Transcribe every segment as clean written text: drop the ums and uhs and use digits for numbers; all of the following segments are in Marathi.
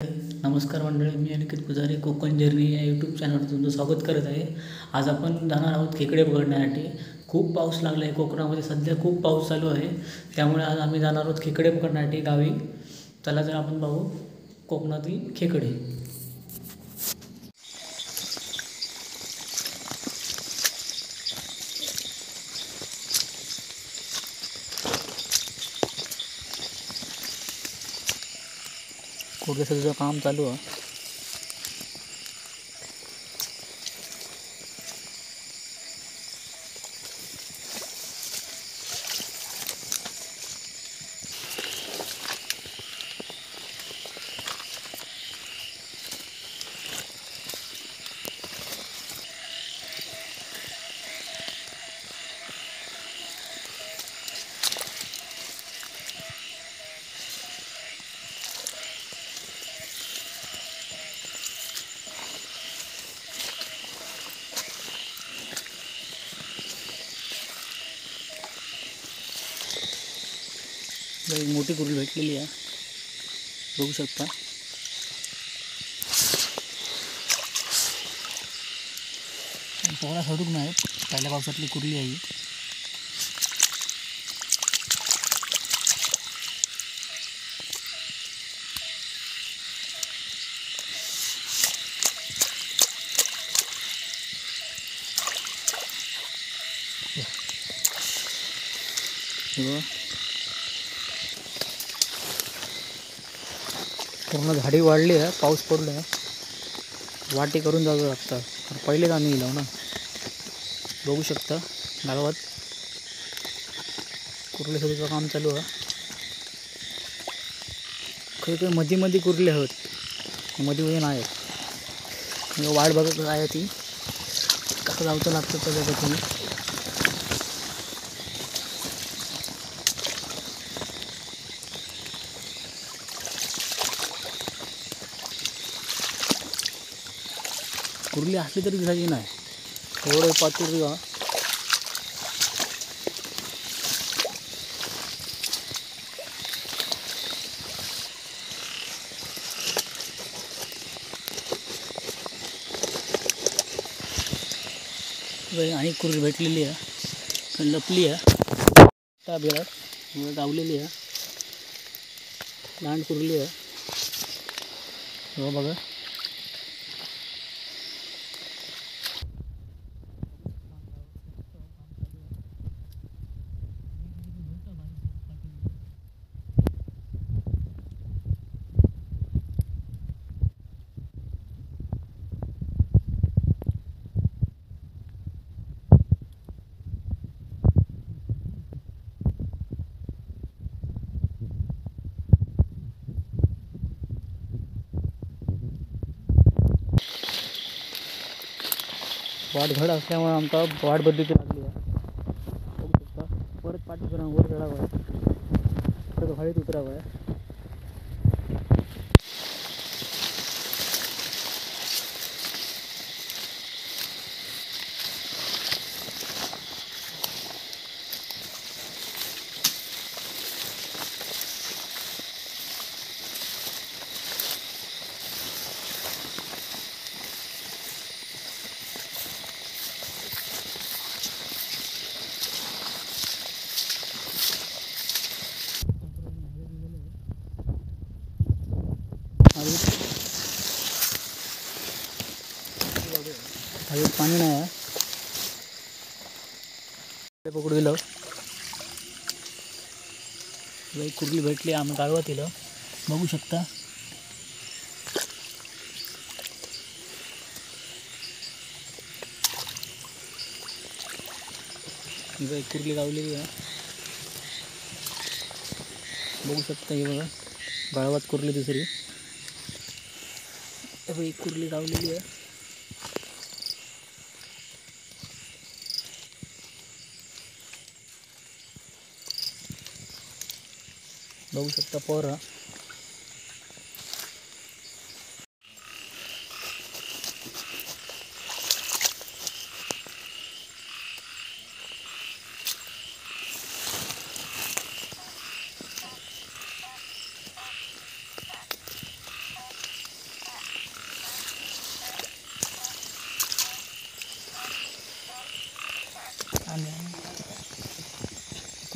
नमस्कार मंडळी, मी अनिकेत पुजारी कोकण जर्नी या यूट्यूब चॅनलवर तुमचं स्वागत करत आहे. आज आपण जाणार आहोत खेकडे पकडण्यासाठी. खूप पाऊस लागला आहे कोकणामध्ये, सध्या खूप पाऊस चालू आहे. त्यामुळे आज आम्ही जाणार आहोत खेकडे पकडण्यासाठी गावी. चला तर आपण पाहू कोकणातील खेकडे. कोकणाचं काम चालू आहे. एक मोठी कुर्ली भेटलेली आहे, बघू शकता. पोळा सोडून नाही, पहिल्या पावसातली कुर्ली आहे. पूर्ण झाडी वाढली आहे, पाऊस पडला आहे. वाटी करून जावं लागतं. पहिलेच आम्ही गेलो ना, बघू शकता. गावात कुर्ले सगळीचं काम चालू आहे. काही मध्ये कुर्ले आहोत, मध्ये नाही आहेत. वाट बघत आहे ती कसं जावचं लागतं त्याच्यासाठी. कुर्ली असली तरी दिसायची नाही, एवढं पातूर का. आणि कुर्ली भेटलेली आहे, लपली आहे त्या बिळात, गावलेली आहे. लहान कुर्ली आहे, हो बघा. वाट घड असल्यामुळे आमचा वाट बदलीची लागली आहे. बघू शकता. परत पाठी करून वर चढावं आहे, परत हळीत उतरावं आहे. हवेत पाणी नाही आहे, पकडू दिलं. कुर्ली भेटली आम्ही गावात दिलं, बघू शकता. कुर्ली गावलेली आहे, बघू शकता. हे बघा, गावात कुर्ली दुसरी. एक कुर्ली गावलेली आहे. बघू शकता पोरा.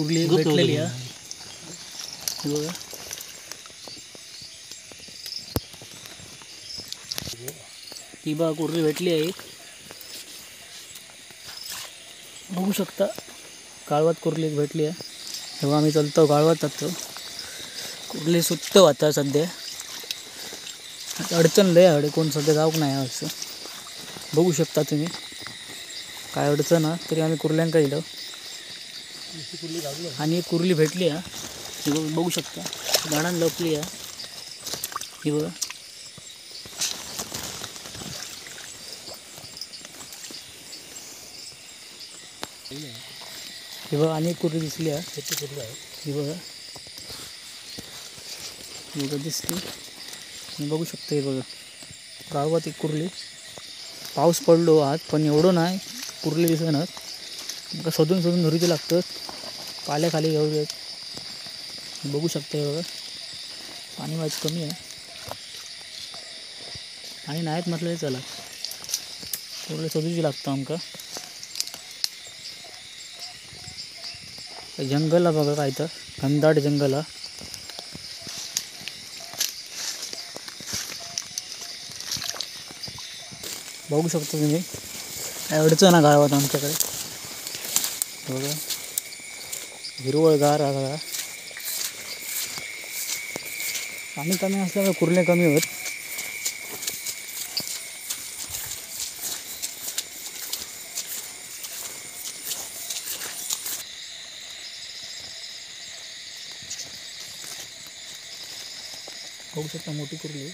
कुर्ली भेटलेली आहे. हे बघा ही बघा कुर्ली भेटली आहे. बघू शकता काळवात कुर्ली भेटली आहे. तेव्हा आम्ही चलतो काळवात जातो. कुर्ली सुट्ट वाहता सध्या. अडचण लय आहे कोण सध्या जाऊक नाही असं. बघू शकता तुम्ही काय अडचण आहे तरी आम्ही कुर्ल्यांका इलं आणि एक कुर्ली भेटली आहे. ही बघू शकता झाडान लपली आहे. ही बघा ही बघा आणि एक कुर्ली दिसली आहे. ही बघा ही बघा दिसते. तुम्ही बघू शकता. हे बघा गावात एक कुर्ली. पाऊस पडलो आज पण एवढं नाही कुर्ली दिसणार. मग शोधून शोधून धरूचे लागतात. पाल्याखाली घेऊयात. बघू शकता. हे बघा पाणी वाईट कमी आहे आणि नाहीत म्हटलं चला कुर्ली शोधूची लागतं आमका. जंगल बघा काय तर घनदाट जंगल आहे. बघू शकता तुम्ही काय अडचण आहे गावात आमच्याकडे. बघा हिरवळगार आहे. पाणी कमी असल्यामुळे कुर्ले कमी होत. बघू शकता मोठी कुर्ली.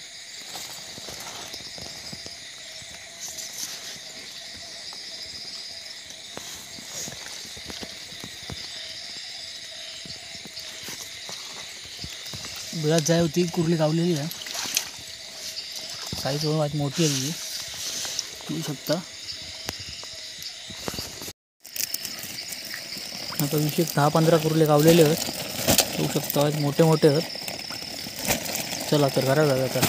बिळात जाय होती कुर्ली गावलेली आहे. साईज आज मोठी आहे ही. बघू शकता. आता विशेष 10-15 कुर्ले गावलेले आहेत. बघू शकता आज मोठे मोठे आहेत. चला तर घरात जाऊया आता.